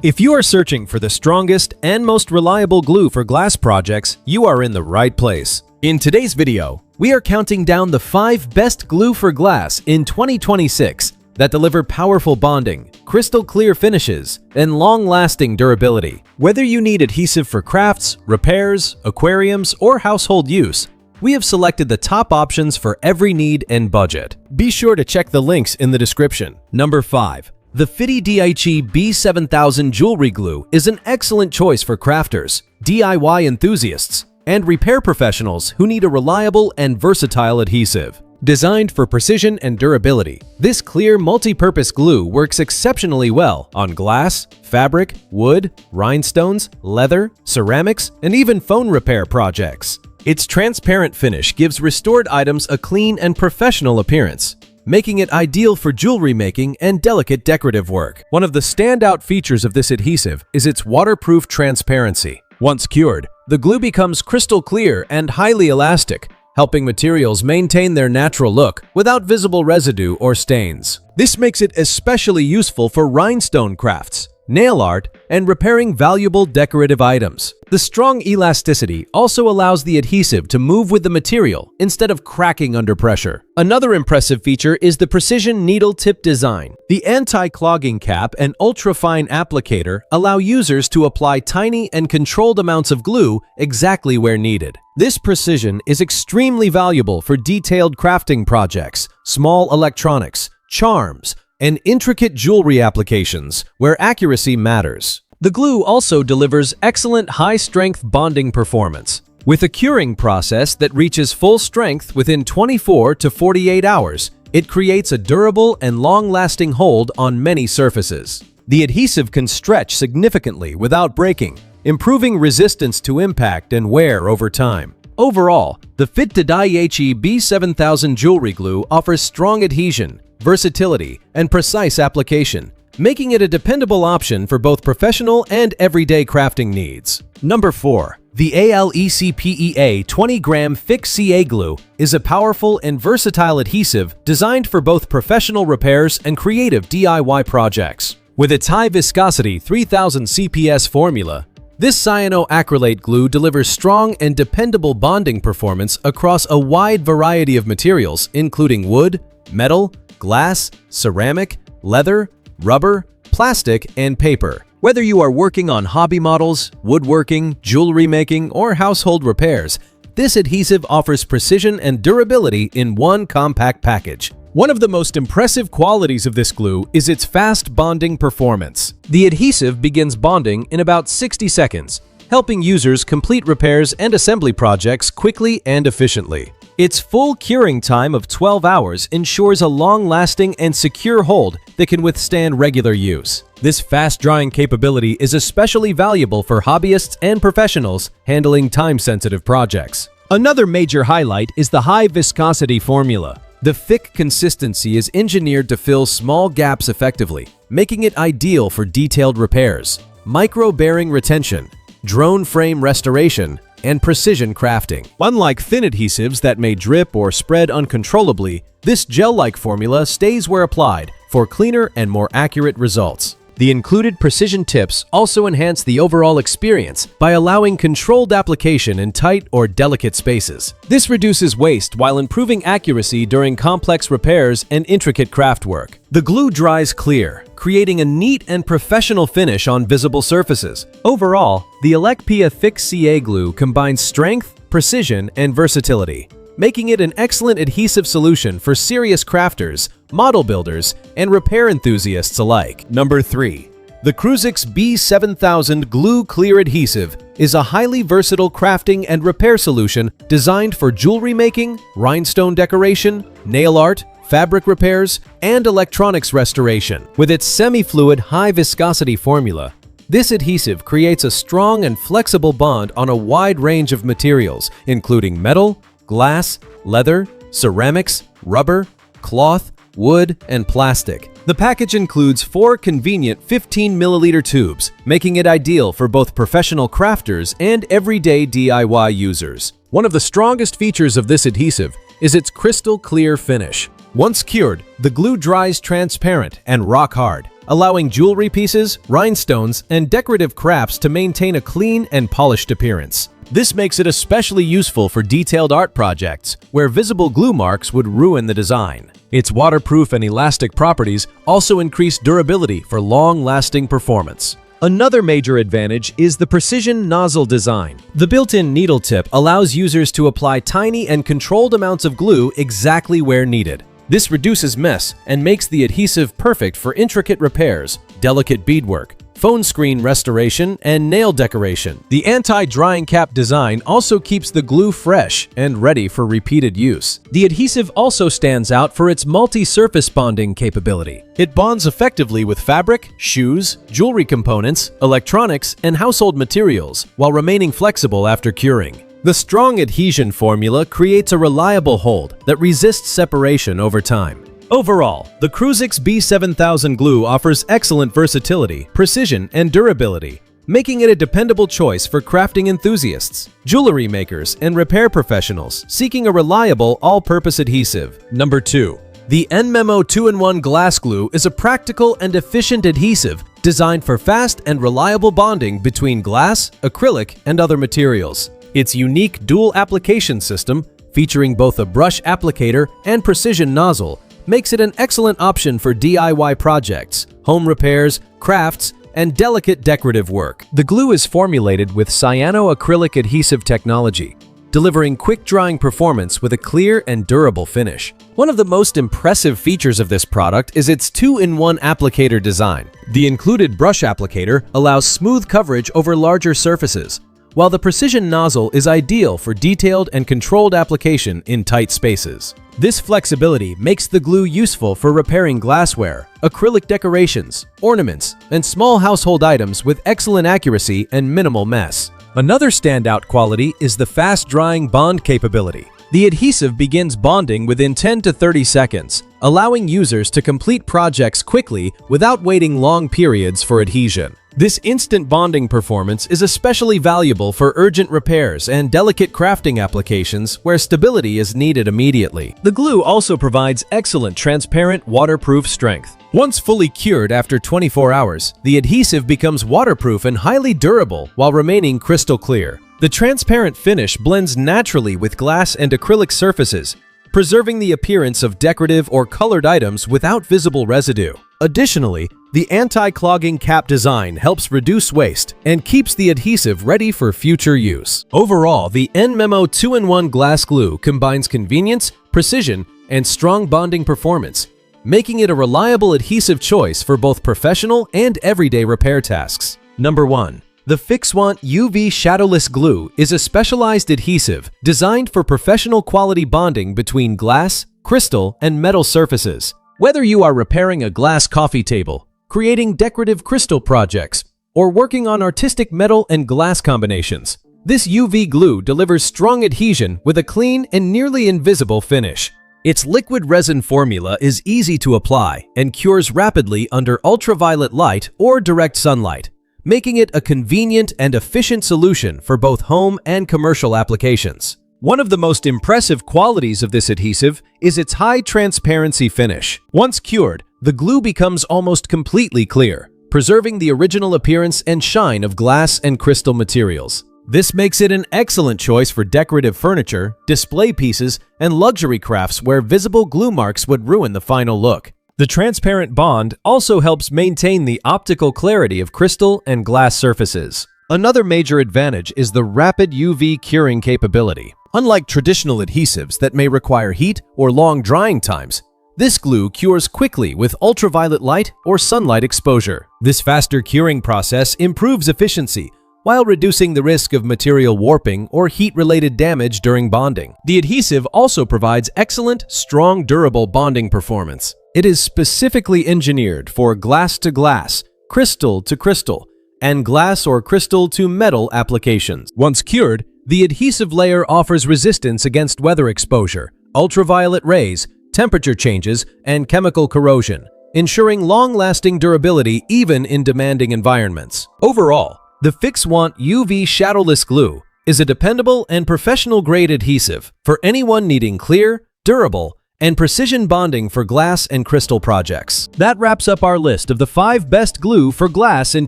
If you are searching for the strongest and most reliable glue for glass projects, you are in the right place. In today's video, we are counting down the 5 best glue for glass in 2026 that deliver powerful bonding, crystal clear finishes, and long-lasting durability. Whether you need adhesive for crafts, repairs, aquariums, or household use, we have selected the top options for every need and budget. Be sure to check the links in the description. Number 5. The FITTDYHE B7000 Jewelry Glue is an excellent choice for crafters, DIY enthusiasts, and repair professionals who need a reliable and versatile adhesive. Designed for precision and durability, this clear multi-purpose glue works exceptionally well on glass, fabric, wood, rhinestones, leather, ceramics, and even phone repair projects. Its transparent finish gives restored items a clean and professional appearance, making it ideal for jewelry making and delicate decorative work. One of the standout features of this adhesive is its waterproof transparency. Once cured, the glue becomes crystal clear and highly elastic, helping materials maintain their natural look without visible residue or stains. This makes it especially useful for rhinestone crafts, nail art, and repairing valuable decorative items. The strong elasticity also allows the adhesive to move with the material instead of cracking under pressure. Another impressive feature is the precision needle tip design. The anti-clogging cap and ultra-fine applicator allow users to apply tiny and controlled amounts of glue exactly where needed. This precision is extremely valuable for detailed crafting projects, small electronics, charms, and intricate jewelry applications where accuracy matters. The glue also delivers excellent high-strength bonding performance. With a curing process that reaches full strength within 24 to 48 hours, it creates a durable and long-lasting hold on many surfaces. The adhesive can stretch significantly without breaking, improving resistance to impact and wear over time. Overall, the FITTDYHE B7000 Jewelry Glue offers strong adhesion, versatility, and precise application, making it a dependable option for both professional and everyday crafting needs. Number 4. The ALECPEA 20-gram FIXWANT glue is a powerful and versatile adhesive designed for both professional repairs and creative DIY projects. With its high viscosity 3000 CPS formula, this cyanoacrylate glue delivers strong and dependable bonding performance across a wide variety of materials, including wood, metal, glass, ceramic, leather, rubber, plastic, and paper. Whether you are working on hobby models, woodworking, jewelry making, or household repairs, this adhesive offers precision and durability in one compact package. One of the most impressive qualities of this glue is its fast bonding performance. The adhesive begins bonding in about 60 seconds, helping users complete repairs and assembly projects quickly and efficiently. Its full curing time of 12 hours ensures a long-lasting and secure hold that can withstand regular use. This fast-drying capability is especially valuable for hobbyists and professionals handling time-sensitive projects. Another major highlight is the high viscosity formula. The thick consistency is engineered to fill small gaps effectively, making it ideal for detailed repairs, micro-bearing retention, drone frame restoration, and precision crafting. Unlike thin adhesives that may drip or spread uncontrollably, this gel-like formula stays where applied for cleaner and more accurate results. The included precision tips also enhance the overall experience by allowing controlled application in tight or delicate spaces. This reduces waste while improving accuracy during complex repairs and intricate craft work. The glue dries clear, creating a neat and professional finish on visible surfaces. Overall, the ALECPEA FIXWANT glue combines strength, precision, and versatility, making it an excellent adhesive solution for serious crafters, model builders, and repair enthusiasts alike. Number 3. The Cruzix B7000 Glue Clear Adhesive is a highly versatile crafting and repair solution designed for jewelry making, rhinestone decoration, nail art, fabric repairs, and electronics restoration. With its semi-fluid high-viscosity formula, this adhesive creates a strong and flexible bond on a wide range of materials, including metal, glass, leather, ceramics, rubber, cloth, wood, and plastic. The package includes 4 convenient 15-milliliter tubes, making it ideal for both professional crafters and everyday DIY users. One of the strongest features of this adhesive is its crystal clear finish. Once cured, the glue dries transparent and rock hard, allowing jewelry pieces, rhinestones, and decorative crafts to maintain a clean and polished appearance. This makes it especially useful for detailed art projects, where visible glue marks would ruin the design. Its waterproof and elastic properties also increase durability for long-lasting performance. Another major advantage is the precision nozzle design. The built-in needle tip allows users to apply tiny and controlled amounts of glue exactly where needed. This reduces mess and makes the adhesive perfect for intricate repairs, delicate beadwork, phone screen restoration, and nail decoration. The anti-drying cap design also keeps the glue fresh and ready for repeated use. The adhesive also stands out for its multi-surface bonding capability. It bonds effectively with fabric, shoes, jewelry components, electronics, and household materials, while remaining flexible after curing. The strong adhesion formula creates a reliable hold that resists separation over time. Overall, the Cruzix B7000 glue offers excellent versatility, precision, and durability, making it a dependable choice for crafting enthusiasts, jewelry makers, and repair professionals seeking a reliable all-purpose adhesive. Number 2. The ENMEMO 2-in-1 Glass Glue is a practical and efficient adhesive designed for fast and reliable bonding between glass, acrylic, and other materials. Its unique dual application system, featuring both a brush applicator and precision nozzle, makes it an excellent option for DIY projects, home repairs, crafts, and delicate decorative work. The glue is formulated with cyanoacrylate adhesive technology, delivering quick-drying performance with a clear and durable finish. One of the most impressive features of this product is its 2-in-1 applicator design. The included brush applicator allows smooth coverage over larger surfaces, while the precision nozzle is ideal for detailed and controlled application in tight spaces. This flexibility makes the glue useful for repairing glassware, acrylic decorations, ornaments, and small household items with excellent accuracy and minimal mess. Another standout quality is the fast-drying bond capability. The adhesive begins bonding within 10 to 30 seconds, allowing users to complete projects quickly without waiting long periods for adhesion. This instant bonding performance is especially valuable for urgent repairs and delicate crafting applications where stability is needed immediately. The glue also provides excellent transparent, waterproof strength. Once fully cured after 24 hours, the adhesive becomes waterproof and highly durable while remaining crystal clear. The transparent finish blends naturally with glass and acrylic surfaces, preserving the appearance of decorative or colored items without visible residue. Additionally, the anti-clogging cap design helps reduce waste and keeps the adhesive ready for future use. Overall, the ENMEMO 2-in-1 Glass Glue combines convenience, precision, and strong bonding performance, making it a reliable adhesive choice for both professional and everyday repair tasks. Number 1. The FIXWANT UV Shadowless Glue is a specialized adhesive designed for professional quality bonding between glass, crystal, and metal surfaces. Whether you are repairing a glass coffee table, creating decorative crystal projects, or working on artistic metal and glass combinations, this UV glue delivers strong adhesion with a clean and nearly invisible finish. Its liquid resin formula is easy to apply and cures rapidly under ultraviolet light or direct sunlight, making it a convenient and efficient solution for both home and commercial applications. One of the most impressive qualities of this adhesive is its high transparency finish. Once cured, the glue becomes almost completely clear, preserving the original appearance and shine of glass and crystal materials. This makes it an excellent choice for decorative furniture, display pieces, and luxury crafts where visible glue marks would ruin the final look. The transparent bond also helps maintain the optical clarity of crystal and glass surfaces. Another major advantage is the rapid UV curing capability. Unlike traditional adhesives that may require heat or long drying times, this glue cures quickly with ultraviolet light or sunlight exposure. This faster curing process improves efficiency while reducing the risk of material warping or heat-related damage during bonding. The adhesive also provides excellent, strong, durable bonding performance. It is specifically engineered for glass-to-glass, crystal-to-crystal, and glass or crystal to metal applications. Once cured, the adhesive layer offers resistance against weather exposure, ultraviolet rays, temperature changes, and chemical corrosion, ensuring long-lasting durability even in demanding environments. Overall, the FIXWANT UV Shadowless Glue is a dependable and professional-grade adhesive for anyone needing clear, durable, and precision bonding for glass and crystal projects. That wraps up our list of the 5 best glue for glass in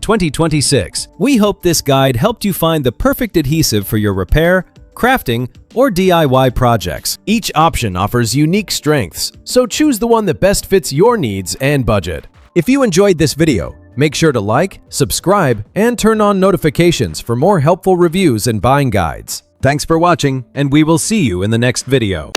2026. We hope this guide helped you find the perfect adhesive for your repair, crafting, or DIY projects. Each option offers unique strengths, so choose the one that best fits your needs and budget. If you enjoyed this video, make sure to like, subscribe, and turn on notifications for more helpful reviews and buying guides. Thanks for watching, and we will see you in the next video.